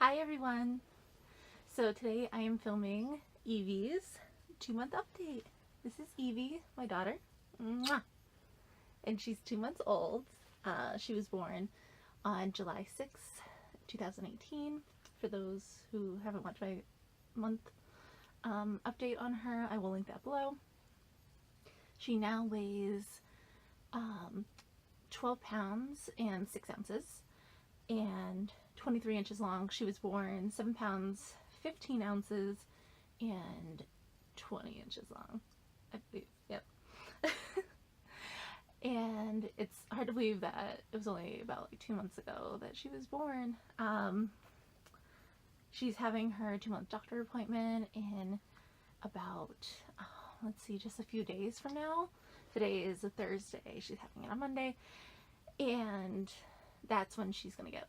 Hi everyone! So today I am filming Evie's 2-month update. This is Evie, my daughter. Mwah! And she's 2 months old. She was born on July 6th, 2018. For those who haven't watched my month update on her, I will link that below. She now weighs 12 pounds and 6 ounces and 23 inches long. She was born 7 pounds 15 ounces and 20 inches long, I believe. Yep. And it's hard to believe that it was only about 2 months ago that she was born. She's having her 2-month doctor appointment in about, let's see, just a few days from now. Today is a Thursday. She's having it on Monday. And that's when she's gonna get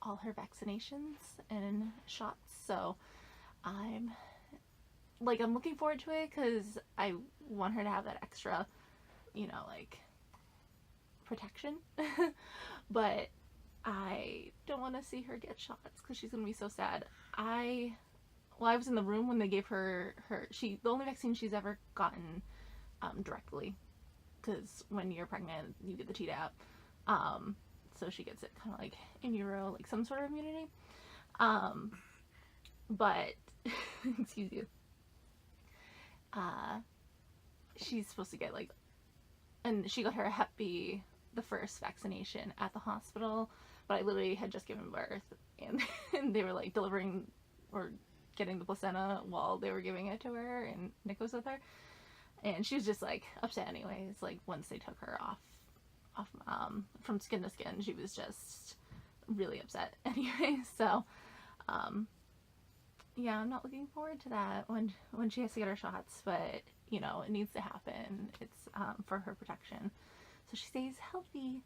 all her vaccinations and shots. So I'm looking forward to it because I want her to have that extra, protection. But I don't want to see her get shots because she's gonna be so sad. I was in the room when they gave her the only vaccine she's ever gotten directly, because when you're pregnant you get the Tdap. So she gets it kind of in utero, some sort of immunity. But excuse you. She's supposed to get and she got her Hep B, the first vaccination, at the hospital. But I literally had just given birth, and they were delivering or getting the placenta while they were giving it to her, and Nick was with her, and she was just upset anyways. Once they took her off from skin to skin, she was just really upset anyway. So yeah, I'm not looking forward to that when she has to get her shots, but it needs to happen. It's for her protection, so she stays healthy.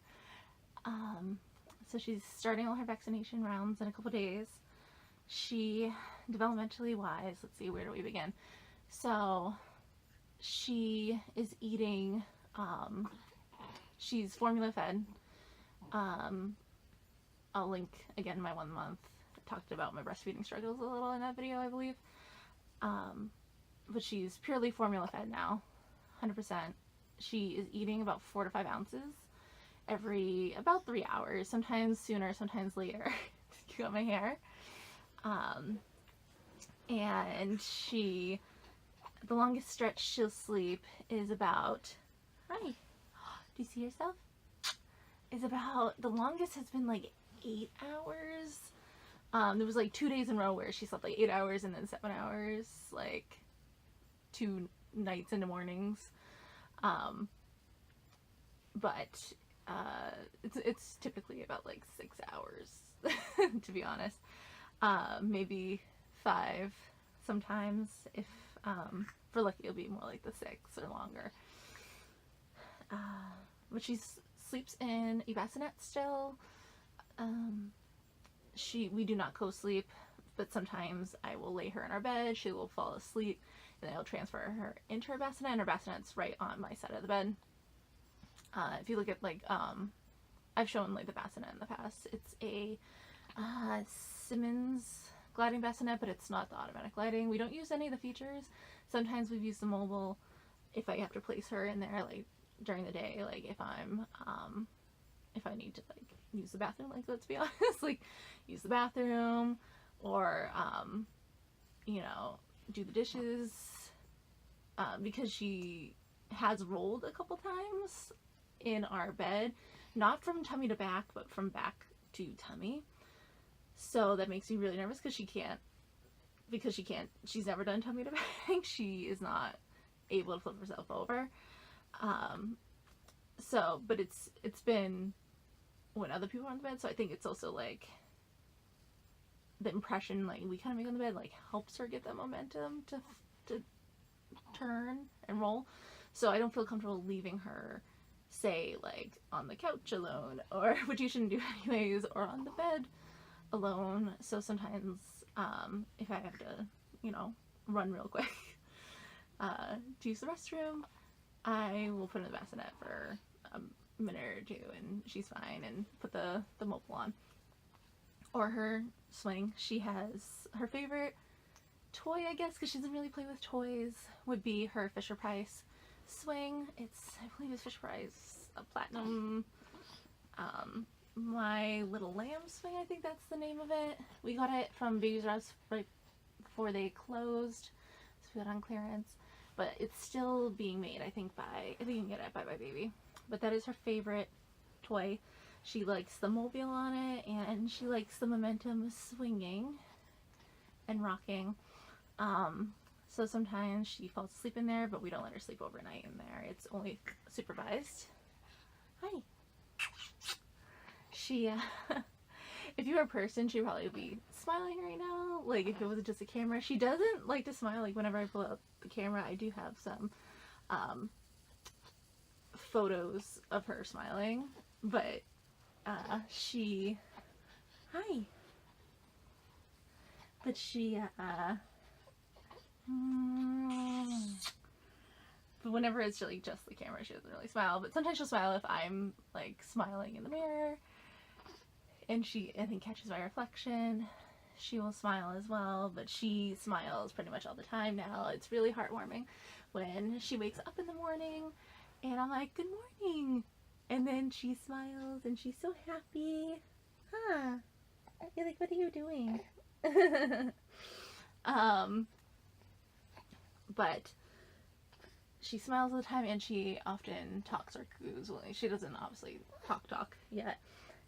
So she's starting all her vaccination rounds in a couple days. She, developmentally wise, let's see, where do we begin? So she is eating, she's formula fed. I'll link again my 1 month. I talked about my breastfeeding struggles a little in that video, I believe. But she's purely formula fed now, 100%. She is eating about 4 to 5 ounces every about 3 hours, sometimes sooner, sometimes later. You got my hair. And the longest stretch she'll sleep is about, hi, do you see yourself? Is about, the longest has been 8 hours. There was 2 days in a row where she slept 8 hours and then 7 hours, 2 nights into mornings. But it's typically about 6 hours, to be honest. Maybe 5 sometimes. If for lucky, it'll be more like the 6 or longer. But she sleeps in a bassinet still. We do not co-sleep, but sometimes I will lay her in our bed, she will fall asleep, and then I'll transfer her into her bassinet, and her bassinet's right on my side of the bed. If you look at I've shown the bassinet in the past. It's a Simmons gliding bassinet, but it's not the automatic gliding. We don't use any of the features. Sometimes we've used the mobile if I have to place her in there during the day, if I'm if I need to use the bathroom, let's be honest, use the bathroom, or do the dishes, because she has rolled a couple times in our bed, not from tummy to back, but from back to tummy. So that makes me really nervous because she's never done tummy to back. She is not able to flip herself over. But it's been when other people are on the bed, so I think it's also the impression we kind of make on the bed helps her get that momentum to turn and roll. So I don't feel comfortable leaving her, say, on the couch alone, or which you shouldn't do anyways, or on the bed alone. So sometimes if I have to run real quick to use the restroom, I will put her in the bassinet for a minute or two and she's fine, and put the mobile on. or her swing. She has her favorite toy, I guess, because she doesn't really play with toys, would be her Fisher Price swing. It's, I believe it's Fisher Price, a platinum, My Little Lamb swing, I think that's the name of it. We got it from Babies R Us right before they closed, so we got it on clearance. But it's still being made, I think you can get it at Bye Bye Baby. But that is her favorite toy. She likes the mobile on it, and she likes the momentum swinging and rocking. So sometimes she falls asleep in there, but we don't let her sleep overnight in there. It's only supervised. Hi. She, if you were a person, she'd probably be smiling right now. Like, if it was just a camera. She doesn't like to smile. Like, whenever I pull out the camera, I do have some, photos of her smiling. But, she, hi. But she, but whenever it's like just the camera, she doesn't really smile. But sometimes she'll smile if I'm like smiling in the mirror, and she, I think, catches my reflection. She will smile as well, but she smiles pretty much all the time now. It's really heartwarming when she wakes up in the morning and I'm like, good morning, and then she smiles and she's so happy. Huh. You're like, what are you doing? But she smiles all the time, and she often talks or coos. Well, she doesn't obviously talk yet.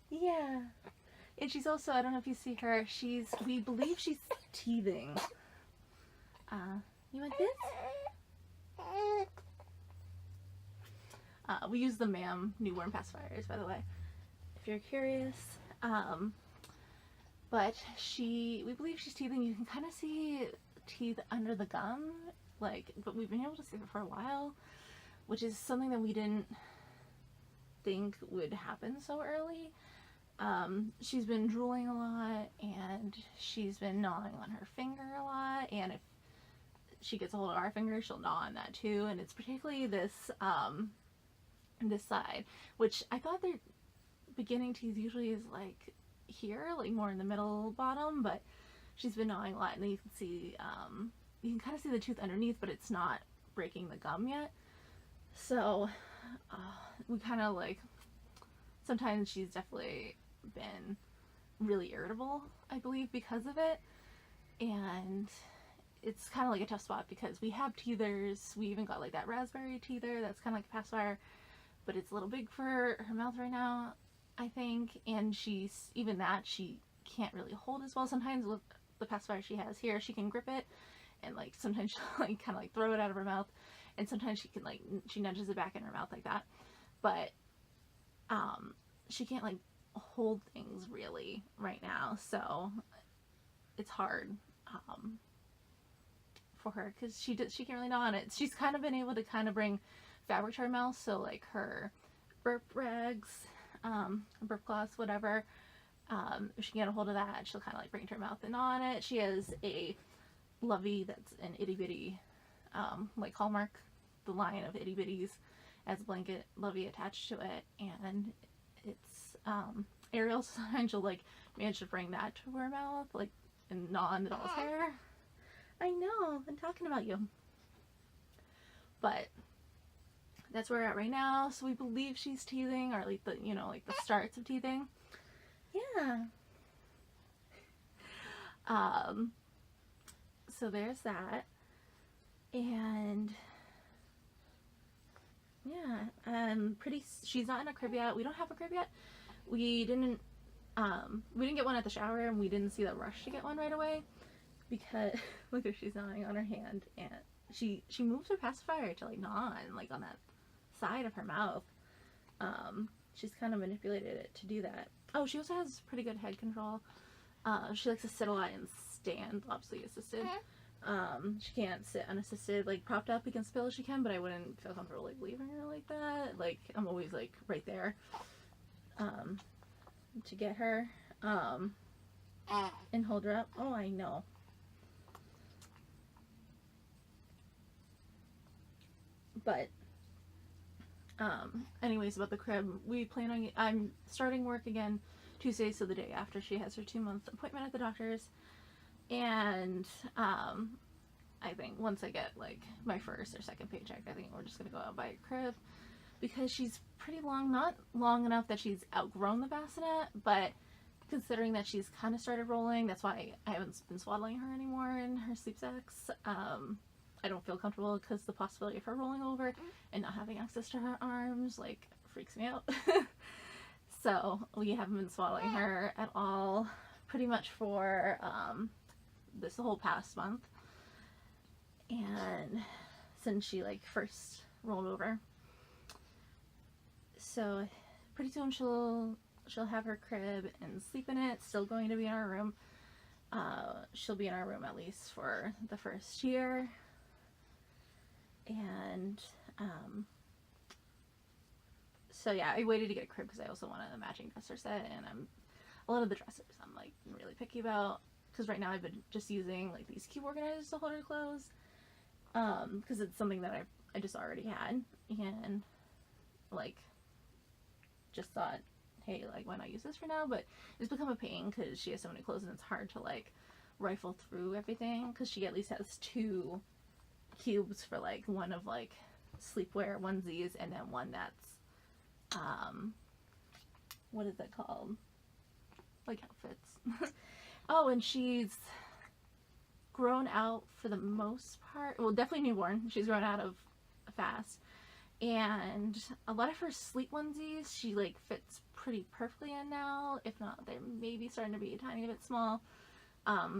Yeah. And she's also, I don't know if you see her, we believe she's teething. You want this? We use the MAM newborn pacifiers, by the way, if you're curious. But we believe she's teething. You can kind of see teeth under the gum, but we've been able to see it for a while, which is something that we didn't think would happen so early. She's been drooling a lot, and she's been gnawing on her finger a lot, and if she gets a hold of our finger, she'll gnaw on that too, and it's particularly this side, which I thought their beginning teeth usually is like here, like more in the middle bottom, but she's been gnawing a lot, and then you can see, you can kind of see the tooth underneath, but it's not breaking the gum yet. So we kind of sometimes she's definitely been really irritable, I believe, because of it, and it's kind of like a tough spot because we have teethers. We even got that raspberry teether that's kind of like a pacifier, but it's a little big for her mouth right now, I think, and she can't really hold as well. Sometimes with the pacifier she has here, she can grip it, and sometimes she'll kind of throw it out of her mouth, and sometimes she can she nudges it back in her mouth like that, but she can't hold things really right now, so it's hard for her because she can't really gnaw on it. She's kind of been able to kind of bring fabric to her mouth, so her burp rags, burp cloths, whatever, if she can get a hold of that, she'll kind of bring it to her mouth and gnaw on it. She has a Lovey that's an itty bitty, Hallmark, the line of itty bitties, as a blanket Lovey attached to it, and it's Ariel. Sometimes she'll manage to bring that to her mouth, and gnaw on the doll's hair. I know, I'm talking about you. But that's where we're at right now. So we believe she's teething, or the starts of teething. Yeah. So there's that. And yeah, she's not in a crib yet. We don't have a crib yet. We didn't get one at the shower, and we didn't see the rush to get one right away because look, if she's gnawing on her hand, and she moves her pacifier to gnaw on that side of her mouth. She's kind of manipulated it to do that. Oh, she also has pretty good head control. She likes to sit a lot and stand, obviously assisted. She can't sit unassisted, propped up against the pillow she can, but I wouldn't feel comfortable leaving her like that. I'm always right there to get her and hold her up. Oh, I know. But anyways, about the crib, I'm starting work again Tuesday, so the day after she has her 2-month appointment at the doctor's. And I think once I get like my first or second paycheck, I think we're just gonna go out and buy a crib, because she's pretty long, not long enough that she's outgrown the bassinet, but considering that she's kind of started rolling, that's why I haven't been swaddling her anymore in her sleep sacks. I don't feel comfortable because the possibility of her rolling over and not having access to her arms like freaks me out. So we haven't been swaddling her at all pretty much for this whole past month, and since she like first rolled over. So pretty soon she'll have her crib and sleep in it. Still going to be in our room. She'll be in our room at least for the first year. And so yeah, I waited to get a crib because I also wanted a matching dresser set, and a lot of the dressers I'm like really picky about, because right now I've been just using like these cube organizers to hold her clothes, because it's something that I just already had, and like just thought, hey, like why not use this for now? But it's become a pain because she has so many clothes and it's hard to like rifle through everything, because she at least has 2 cubes for like one of like sleepwear onesies, and then one that's what is it called, like outfits. Oh, and she's grown out for the most part, well, definitely newborn, she's grown out of fast, and a lot of her sleep onesies she like fits pretty perfectly in now, if not they're maybe starting to be a tiny bit small,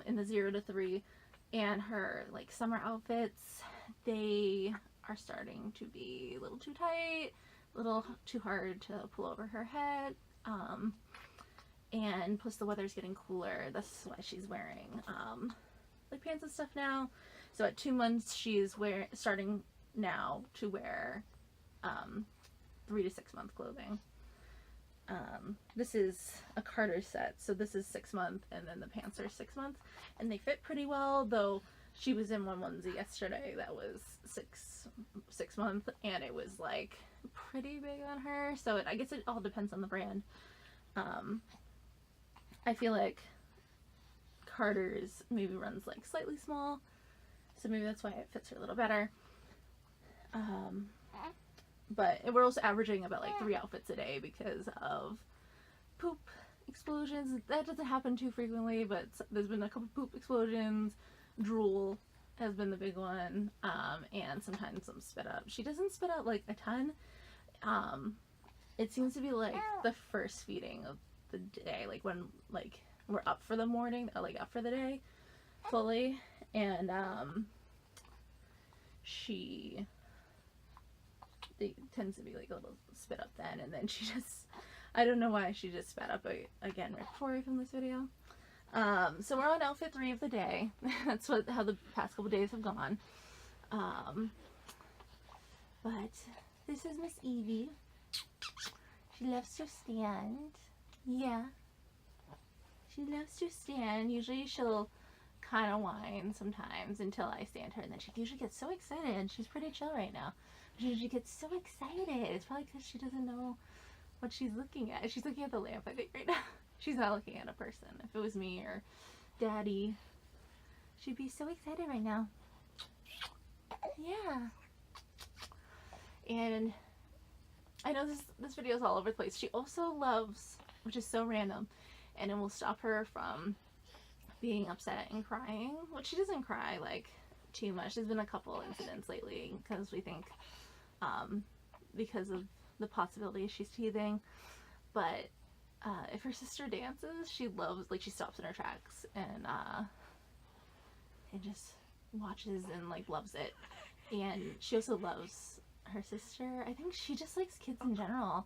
in the 0 to 3. And her like summer outfits, they are starting to be a little too tight, a little too hard to pull over her head, and plus the weather's getting cooler. That's why she's wearing like pants and stuff now. So at 2 months she's starting now to wear 3 to 6 month clothing. This is a Carter set, so this is 6 month, and then the pants are 6 months, and they fit pretty well, though she was in one onesie yesterday that was six month, and it was like pretty big on her, so I guess it all depends on the brand. I feel like Carter's maybe runs like slightly small, so maybe that's why it fits her a little better. But we're also averaging about like 3 outfits a day because of poop explosions. That doesn't happen too frequently, but there's been a couple poop explosions. Drool has been the big one, and sometimes some spit up. She doesn't spit out like a ton. It seems to be like the first feeding of the day, like when like we're up for the morning, like up for the day fully, and it tends to be like a little spit up then, and then she just, I don't know why she just spat up again right before we filmed this video. So we're on outfit 3 of the day. That's how the past couple days have gone. But this is Miss Evie. She loves to stand. Yeah. She loves to stand. Usually she'll kind of whine sometimes until I stand her, and then she usually gets so excited. She's pretty chill right now. She gets so excited. It's probably because she doesn't know what she's looking at. She's looking at the lamp, I think, right now. She's not looking at a person. If it was me or Daddy, she'd be so excited right now. Yeah. And I know this video is all over the place. She also loves, which is so random, and it will stop her from being upset and crying, which she doesn't cry like too much. There's been a couple incidents lately because we think because of the possibility she's teething, but if her sister dances, she loves, like, she stops in her tracks and just watches and like loves it. And she also loves her sister. I think she just likes kids in general.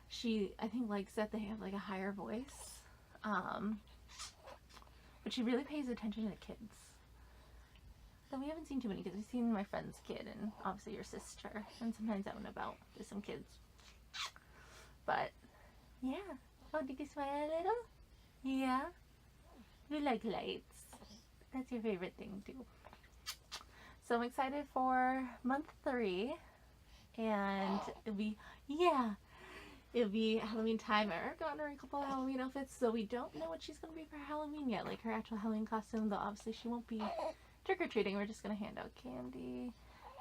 She, I think, likes that they have like a higher voice, but she really pays attention to the kids. So we haven't seen too many kids. We've seen my friend's kid and obviously your sister, and sometimes out and about there's some kids. But yeah. Oh, did you smile a little? Yeah. You like lights. That's your favorite thing too. So I'm excited for month 3, and it'll be, yeah. it'll be Halloween time. I already gotten her a couple of Halloween outfits, so we don't know what she's gonna be for Halloween yet. Like her actual Halloween costume, though obviously she won't be trick-or-treating. We're just gonna hand out candy.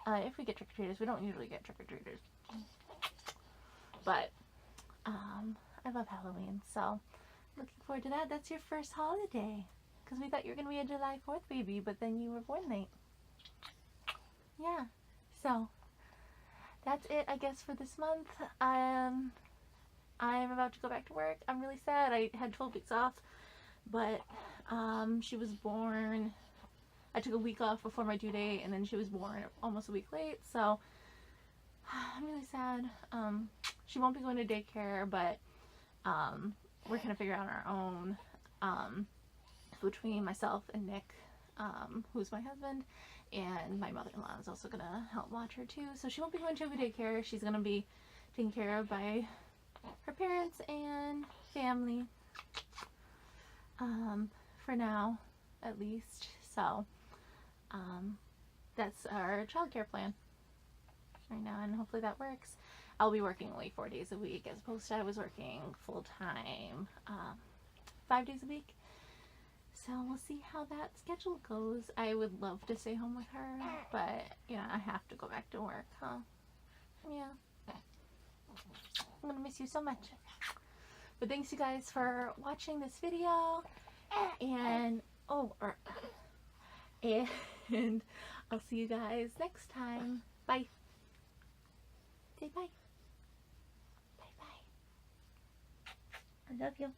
If we get trick-or-treaters, we don't usually get trick-or-treaters. But, I love Halloween, so looking forward to that. That's your first holiday. Because we thought you were going to be a July 4th baby, but then you were born late. Yeah, so that's it, I guess, for this month. I'm about to go back to work. I'm really sad. I had 12 weeks off, but she was born. I took a week off before my due date, and then she was born almost a week late, so I'm really sad. She won't be going to daycare, but we're going to figure out on our own between myself and Nick, who's my husband, and my mother-in-law is also going to help watch her too. So she won't be going to a daycare. She's going to be taken care of by her parents and family, for now, at least. So that's our childcare plan right now, and hopefully that works. I'll be working only 4 days a week as opposed to I was working full-time 5 days a week. So we'll see how that schedule goes. I would love to stay home with her, but yeah, I have to go back to work, huh? Yeah. I'm gonna miss you so much. But thanks you guys for watching this video, and and I'll see you guys next time. Bye. Say bye. Bye bye. I love you.